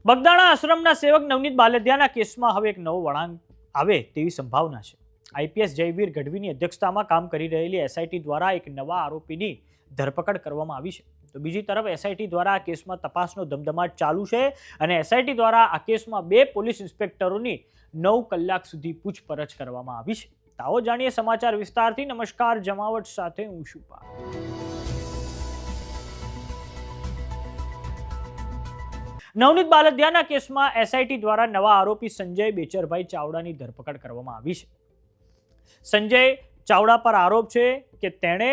બગદાણા આશ્રમના સેવક નવનીત બાલદિયાના કેસમાં હવે એક નવો વળાંક આવે તેવી સંભાવના છે. આઈપીએસ જયવીર ગઢવીની અધ્યક્ષતામાં કામ કરી રહેલી એસઆઈટી દ્વારા એક નવા આરોપીની ધરપકડ કરવામાં આવી છે. તો બીજી તરફ એસઆઈટી દ્વારા આ કેસમાં તપાસનો ધમધમાટ ચાલુ છે અને એસઆઈટી દ્વારા આ કેસમાં 2 પોલીસ ઇન્સ્પેક્ટરોની 9 કલાક સુધી પૂછપરછ કરવામાં આવી છે. આવો જાણીએ સમાચાર વિસ્તારથી. નમસ્કાર, જમાવટ સાથે હું શુપા. નવનીત બાલદિયાના કેસમાં એસઆઈટી દ્વારા નવા આરોપી સંજય બેચરભાઈ ચાવડાની ધરપકડ કરવામાં આવી છે. સંજય ચાવડા પર આરોપ છે કે તેણે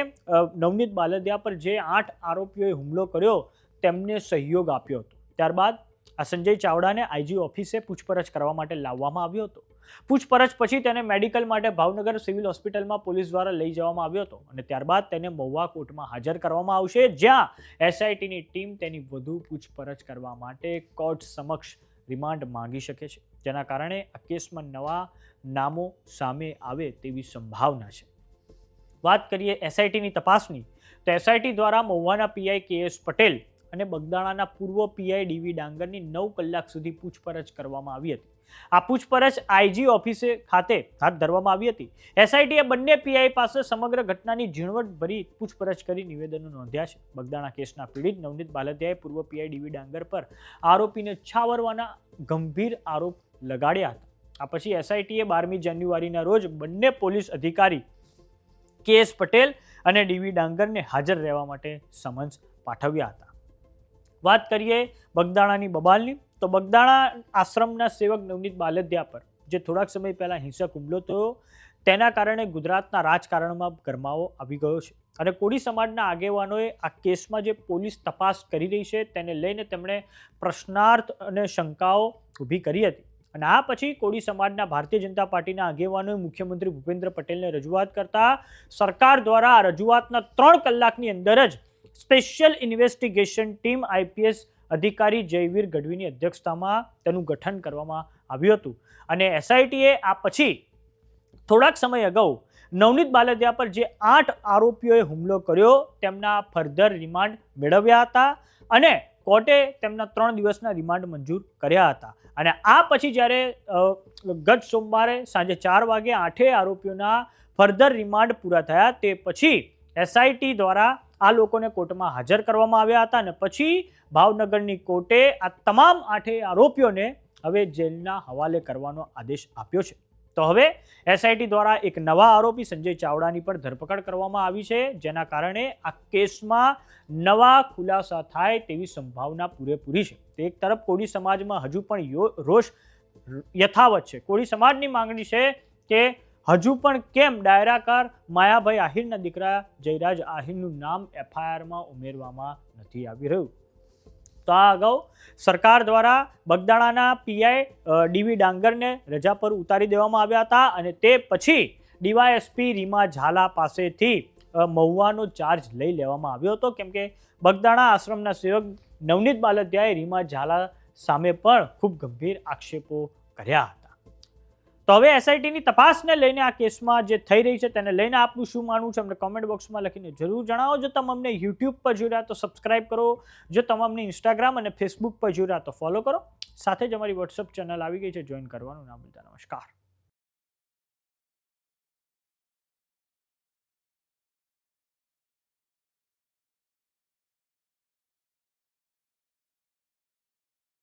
નવનીત બાલદિયા પર જે 8 આરોપીઓએ હુમલો કર્યો તેમને સહયોગ આપ્યો હતો. ત્યારબાદ આ સંજય ચાવડાને આઈજી ઓફિસે પૂછપરછ કરવા માટે લાવવામાં આવ્યો હતો. પૂછપરછ પછી તેને મેડિકલ માટે ભાવનગર સિવિલ હોસ્પિટલમાં પોલીસ દ્વારા લઈ જવામાં આવ્યો હતો અને ત્યારબાદ તેને મહુવા કોર્ટમાં હાજર કરવામાં આવશે, જ્યાં એસઆઈટીની ટીમ તેની વધુ પૂછપરછ કરવા માટે કોર્ટ સમક્ષ રિમાન્ડ માંગી શકે છે, જેના કારણે આ કેસમાં નવા નામો સામે આવે તેવી સંભાવના છે. વાત કરીએ એસઆઈટીની તપાસની, તો એસઆઈટી દ્વારા મહુવાના પીઆઈ કેએસ પટેલ અને બગદાણાના પૂર્વ પીઆઈ ડીવી ડાંગરની 9 કલાક સુધી પૂછપરછ કરવામાં આવી હતી. આ પૂછપરછ આઈજી ઓફિસે ખાતે હાથ ધરવામાં આવી હતી. એસઆઈટીએ બંને પીઆઈ પાસે સમગ્ર ઘટનાની ઝીણવટભરી પૂછપરછ કરી નિવેદનો નોંધ્યા છે. બગદાણા કેસના પીડિત નવનીત બાલદિયાએ પૂર્વ પીઆઈ ડીવી ડાંગર પર આરોપીને છાવરવાના ગંભીર આરોપ લગાડ્યા હતા. આ પછી એસઆઈટીએ 12મી જાન્યુઆરીના રોજ બંને પોલીસ અધિકારી કેએસ પટેલ અને ડીવી ડાંગરને હાજર રહેવા માટે સમન્સ પાઠવ્યા હતા. વાત કરીએ બગદાણાની બબાલની, તો બગદાણા આશ્રમના સેવક નવનીત બાલદિયા પર જે થોડાક સમય પહેલા હિંસક હુમલો થયો તેના કારણે ગુજરાતના રાજકારણમાં ગરમાવો આવી ગયો છે અને કોળી સમાજના આગેવાનોએ આ કેસમાં જે પોલીસ તપાસ કરી રહી છે તેને લઈને તેમણે પ્રશ્નાર્થ અને શંકાઓ ઊભી કરી હતી. અને આ પછી કોળી સમાજના ભારતીય જનતા પાર્ટીના આગેવાનોએ મુખ્યમંત્રી ભૂપેન્દ્ર પટેલને રજૂઆત કરતા સરકાર દ્વારા આ રજૂઆતના 3 કલાકની અંદર જ સ્પેશિયલ ઇન્વેસ્ટિગેશન ટીમ આઈપીએસ અધિકારી જયવીર ગઢવીની અધ્યક્ષતામાં તેનું ગઠન કરવામાં આવ્યું હતું અને એસઆઈટીએ આ પછી થોડાક સમય અગાઉ નવનીત બાલદિયા પર જે 8 આરોપીઓએ હુમલો કર્યો તેમના ફર્ધર રિમાન્ડ મેળવ્યા હતા અને કોર્ટે તેમના 3 દિવસના રિમાન્ડ મંજૂર કર્યા હતા. અને આ પછી જ્યારે ગત સોમવારે સાંજે 4 વાગે 8 આરોપીઓના ફર્ધર રિમાન્ડ પૂરા થયા તે પછી એસઆઈટી દ્વારા આ લોકોને કોર્ટમાં હાજર કરવામાં આવ્યા હતા અને પછી ભાવનગરની કોર્ટે આ તમામ 8 આરોપીઓને હવે જેલના હવાલે કરવાનો આદેશ આપ્યો છે. તો હવે એસઆઈટી દ્વારા એક નવા આરોપી સંજય ચાવડાની પણ ધરપકડ કરવામાં આવી છે, જેના કારણે આ કેસમાં નવા ખુલાસા થાય તેવી સંભાવના પૂરેપૂરી છે. એક તરફ કોળી સમાજમાં હજુ પણ રોષ યથાવત છે. કોળી સમાજની માંગણી છે કે હજુ પણ કેમ ડાયરાકાર માયાભાઈ આહિરના દીકરા જયરાજ આહિરનું નામ એફઆઈઆરમાં ઉમેરવામાં નથી આવી રહ્યું. તો આ અગાઉ સરકાર દ્વારા બગદાણાના પીઆઈ ડીવી ડાંગરને રજા પર ઉતારી દેવામાં આવ્યા હતા અને તે પછી ડીવાયએસપી રીમા ઝાલા પાસેથી મહુવાનો ચાર્જ લઈ લેવામાં આવ્યો હતો, કેમ કે બગદાણા આશ્રમના સેવક નવનીત બાલદિયાએ રીમા ઝાલા સામે પણ ખૂબ ગંભીર આક્ષેપો કર્યા હતા. તો હવે એસઆઈટીની તપાસને લઈને આ કેસમાં જે થઈ રહી છે તેને લઈને આપનું શું માનવું છે અમને કોમેન્ટ બોક્સમાં લખીને જરૂર જણાવો. જો તમે અમને યુટ્યુબ પર જોઈ રહ્યા તો સબસ્ક્રાઇબ કરો, જો તમે અમને ઇન્સ્ટાગ્રામ અને ફેસબુક પર જોઈ રહ્યા તો ફોલો કરો. સાથે જ અમારી વોટ્સઅપ ચેનલ આવી ગઈ છે, જોઈન કરવાનું ના ભૂલતા. નમસ્કાર.